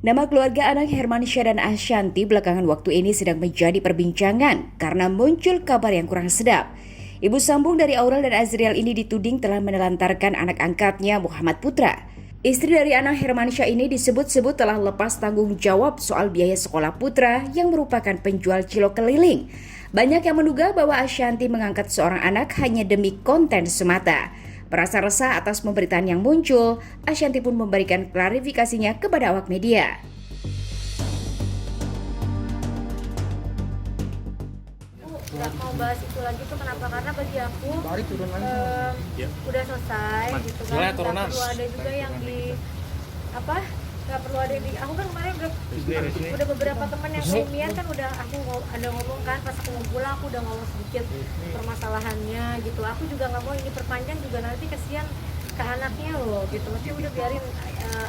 Nama keluarga anak Hermansyah dan Ashanti belakangan waktu ini sedang menjadi perbincangan karena muncul kabar yang kurang sedap. Ibu sambung dari Aurel dan Azriel ini dituding telah menelantarkan anak angkatnya Muhammad Putra. Istri dari anak Hermansyah ini disebut-sebut telah lepas tanggung jawab soal biaya sekolah putra yang merupakan penjual cilok keliling. Banyak yang menduga bahwa Ashanti mengangkat seorang anak hanya demi konten semata. Merasa resah atas pemberitaan yang muncul, Ashanti pun memberikan klarifikasinya kepada awak media. Nggak mau bahas itu lagi tuh kenapa, karena bagi aku udah selesai gitu kan. Nggak perlu ada juga yang di apa, nggak perlu ada di aku kan kemarin udah beberapa teman yang kemian kan udah aku ada ngomong kan, pas aku mau pulang aku udah ngomong sedikit permasalahannya gitu. Aku juga nggak mau ini perpanjang juga, nanti kesian ke anaknya loh gitu. Mesti udah biarin.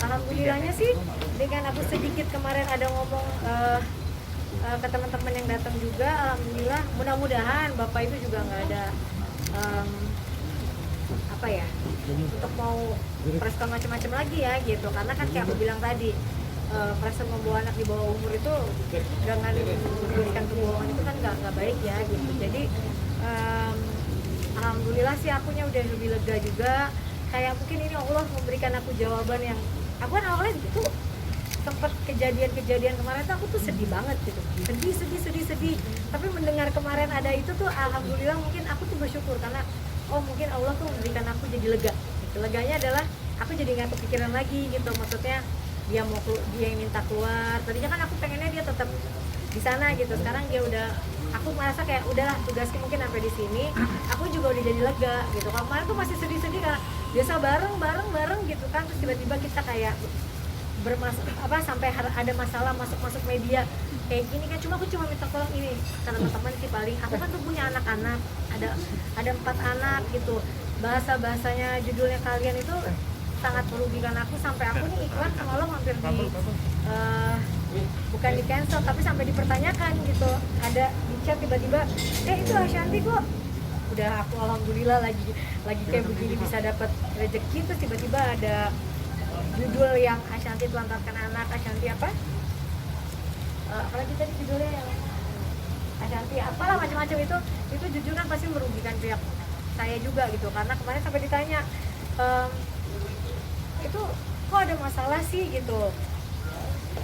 Alhamdulillahnya sih dengan aku sedikit kemarin ada ngomong ke teman-teman yang datang juga, alhamdulillah, mudah-mudahan bapak itu juga nggak ada apa ya untuk mau preskon macam-macam lagi ya gitu, karena kan kayak aku bilang tadi, preskon membawa anak di bawah umur itu dengan memberikan kebohongan itu kan nggak baik ya gitu. Jadi alhamdulillah sih akunya udah lebih lega juga, kayak mungkin ini Allah memberikan aku jawaban yang aku kan awalnya gitu sempat kejadian kemarin tuh aku tuh sedih banget gitu, sedih, tapi mendengar kemarin ada itu tuh alhamdulillah, mungkin aku tuh bersyukur karena oh mungkin Allah tuh memberikan aku jadi lega gitu. Leganya adalah aku jadi nggak kepikiran lagi gitu, maksudnya dia yang minta keluar, tadinya kan aku pengennya dia tetap di sana gitu, sekarang dia udah, aku merasa kayak udahlah tugasnya mungkin sampai di sini, aku juga udah jadi lega gitu. Kemarin tuh masih sedih karena biasa bareng gitu kan, terus tiba-tiba kita kayak sampai ada masalah masuk media kayak gini kan. Aku cuma minta tolong ini karena teman-teman sih, paling aku kan tuh punya anak-anak, ada 4 anak gitu, bahasanya judulnya kalian itu sangat merugikan aku, sampai aku nih iklan sama lo hampir bukan di cancel tapi sampai dipertanyakan gitu, ada di chat tiba-tiba itu Ashanti kok, udah aku alhamdulillah lagi kayak begini bisa dapat rezeki, terus tiba-tiba ada judul yang Ashanti telantarkan anak, Ashanti apa? Apalagi tadi judulnya yang Ashanti apalah macam-macam itu jujur kan pasti merugikan pihak saya juga gitu, karena kemarin sampai ditanya itu kok ada masalah sih gitu.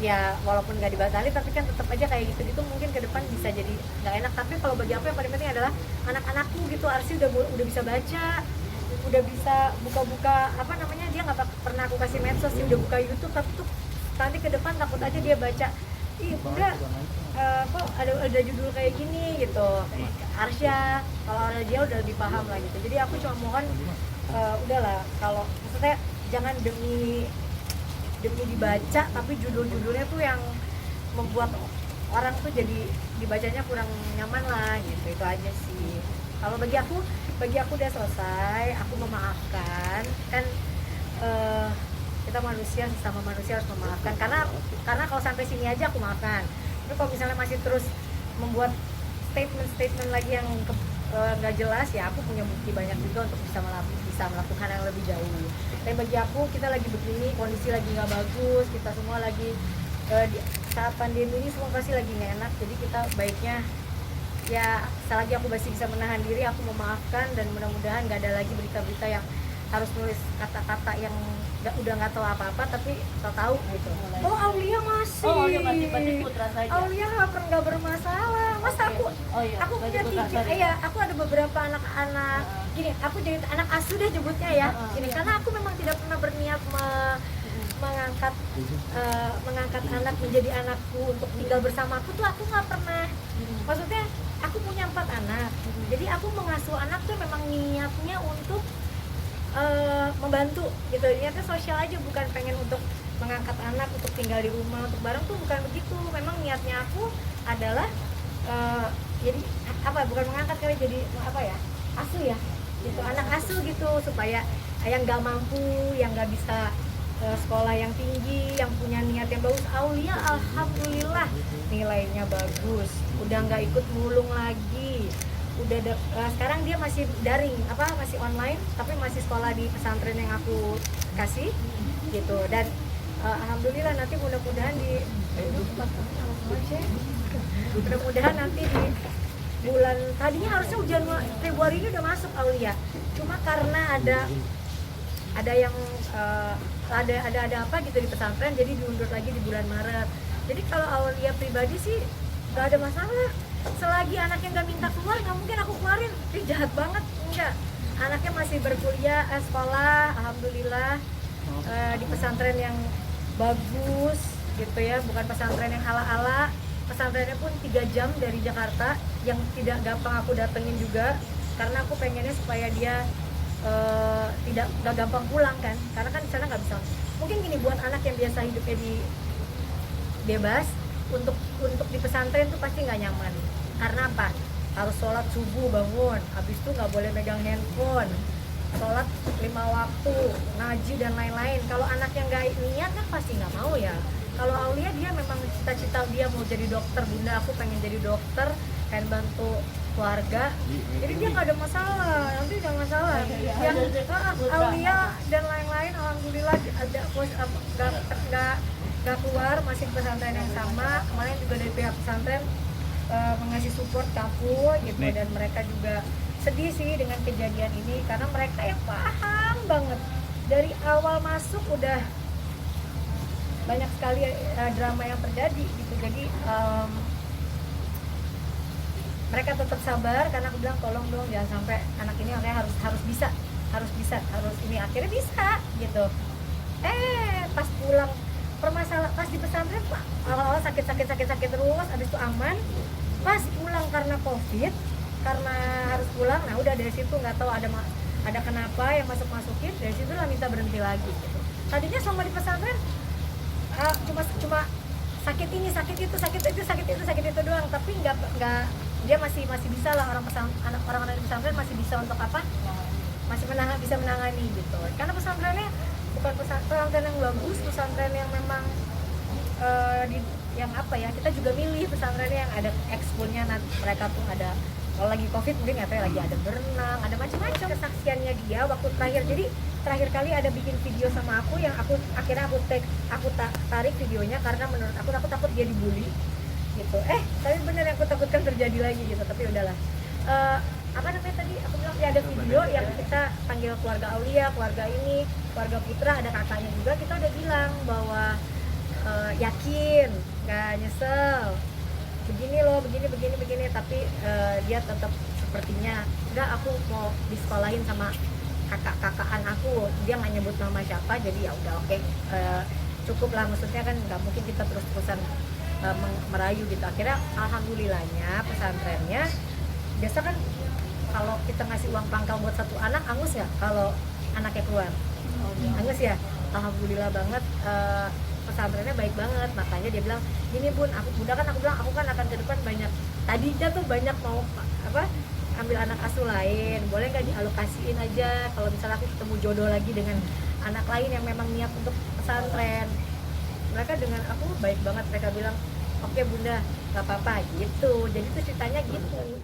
Ya walaupun nggak dibatalin tapi kan tetap aja kayak gitu mungkin ke depan bisa jadi nggak enak. Tapi kalau bagi aku yang paling penting adalah anak-anakku gitu, Arsi udah bisa baca, udah bisa buka-buka apa namanya, dia nggak pernah aku kasih medsos sih, udah buka YouTube, tapi tuh nanti ke depan takut aja dia baca, ih udah kok ada judul kayak gini gitu. Arsya, kalau ada dia udah lebih paham lah gitu. Jadi aku cuma mohon udahlah, kalau maksudnya jangan demi dibaca tapi judul-judulnya tuh yang membuat orang tuh jadi dibacanya kurang nyaman lah gitu. Itu aja sih. Kalau bagi aku udah selesai, aku memaafkan kan. Kita manusia, sesama manusia harus memaafkan, karena kalau sampai sini aja aku maafkan. Tapi kalau misalnya masih terus membuat statement lagi yang nggak jelas, ya aku punya bukti banyak juga untuk bisa melakukan yang lebih jauh. Tapi bagi aku, kita lagi begini, kondisi lagi nggak bagus, kita semua lagi di saat pandemi ini semua pasti lagi nggak enak. Jadi kita baiknya ya selagi aku masih bisa menahan diri, aku memaafkan, dan mudah-mudahan nggak ada lagi berita-berita yang harus nulis kata-kata yang udah nggak tahu apa-apa tapi tahu gitu. Oh Aulia masih. Oh Aulia masih Putra saja. Aulia nggak bermasalah. Mas aku punya 3, ya aku ada beberapa anak-anak. Gini, aku jadi anak asuh deh nyebutnya ya. Gini, karena aku memang tidak pernah berniat mengangkat anak menjadi anakku untuk tinggal bersama aku tuh, aku nggak pernah. Maksudnya aku punya 4 anak, jadi aku mengasuh anak tuh memang niatnya untuk membantu gitu, niatnya sosial aja, bukan pengen untuk mengangkat anak untuk tinggal di rumah untuk bareng tuh, bukan begitu. Memang niatnya aku adalah jadi apa, bukan mengangkat kali, jadi apa ya, asuh ya gitu, anak asuh gitu, supaya yang nggak mampu, yang nggak bisa sekolah yang tinggi, yang punya niat yang bagus. Aulia alhamdulillah nilainya bagus, udah nggak ikut mulung lagi, udah sekarang dia masih daring, masih online, tapi masih sekolah di pesantren yang aku kasih gitu. Dan alhamdulillah nanti mudah-mudahan mudah-mudahan nanti di bulan, tadinya harusnya ujian Februari ini udah masuk Aulia, cuma karena ada yang ada apa gitu di pesantren, jadi diundur lagi di bulan Maret. Jadi kalau Aulia pribadi sih nggak ada masalah, selagi anaknya nggak minta keluar. Nggak mungkin aku kemarin jahat banget, enggak, anaknya masih berkuliah, sekolah, alhamdulillah, di pesantren yang bagus gitu ya, bukan pesantren yang ala-ala. Pesantrennya pun 3 jam dari Jakarta, yang tidak gampang aku datengin juga, karena aku pengennya supaya dia nggak gampang pulang kan, karena kan di sana nggak bisa. Mungkin gini, buat anak yang biasa hidupnya di bebas, untuk di pesantren tuh pasti nggak nyaman. Karena apa? Harus sholat subuh bangun, habis itu nggak boleh megang handphone, sholat 5 waktu, ngaji dan lain-lain. Kalau anak yang nggak niat kan pasti nggak mau ya. Kalau Aulia dia memang cita-cita dia mau jadi dokter, bunda aku pengen jadi dokter, pengen bantu keluarga, jadi dia nggak ada masalah, nanti nggak masalah. Yang Aulia dan lain-lain alhamdulillah ada nggak keluar, masih di pesantren yang sama. Kemarin juga dari pihak pesantren mengasih support ke aku gitu, dan mereka juga sedih sih dengan kejadian ini, karena mereka yang paham banget dari awal masuk udah banyak sekali drama yang terjadi gitu. Jadi mereka tetap sabar, karena aku bilang tolong dong jangan sampai anak ini makanya harus bisa ini, akhirnya bisa gitu. Pas pulang pas di pesantren awal-awal sakit terus, habis itu aman. Pas pulang karena COVID, karena harus pulang, nah udah dari situ nggak tahu ada kenapa yang masukin, dari situ lah minta berhenti lagi gitu. Tadinya selama di pesantren cuma sakit ini, sakit itu doang, tapi nggak dia masih bisa lah, orang-orang di pesantren masih bisa untuk apa, masih bisa menangani gitu, karena pesantrennya bukan pesantren yang bagus, pesantren yang memang yang apa ya, kita juga milih pesantrennya yang ada ekskulnya. Nanti mereka tuh ada, kalau lagi COVID mungkin nggak tahu ya, lagi ada berenang, ada macam-macam. Kesaksiannya dia waktu terakhir kali ada bikin video sama aku, yang akhirnya aku tarik videonya karena menurut aku takut dia dibully gitu. Tapi bener yang aku takutkan terjadi lagi gitu, tapi udahlah. Apa namanya tadi aku bilang ya, ada video yang kita panggil keluarga Aulia, keluarga ini, keluarga Putra, ada kakaknya juga, kita udah bilang bahwa yakin, nggak nyesel, begini loh, begini, tapi dia tetap sepertinya enggak, aku mau disekolahin sama kakak-kakakan aku, dia nggak nyebut nama siapa, jadi ya udah oke, cukup lah, maksudnya kan nggak mungkin kita terus-terusan merayu gitu. Akhirnya alhamdulillahnya pesantrennya, biasa kan kalau kita ngasih uang pangkal buat satu anak, angus ya kalau anaknya keluar, angus ya, alhamdulillah banget. Pesantrennya baik banget, makanya dia bilang gini bun, aku bilang aku kan akan ke depan banyak, tadinya tuh banyak mau ambil anak asuh lain, boleh nggak dialokasiin aja kalau misalnya aku ketemu jodoh lagi dengan anak lain yang memang niat untuk pesantren. Mereka dengan aku baik banget, mereka bilang oke bunda, nggak apa-apa gitu. Jadi tuh ceritanya gitu.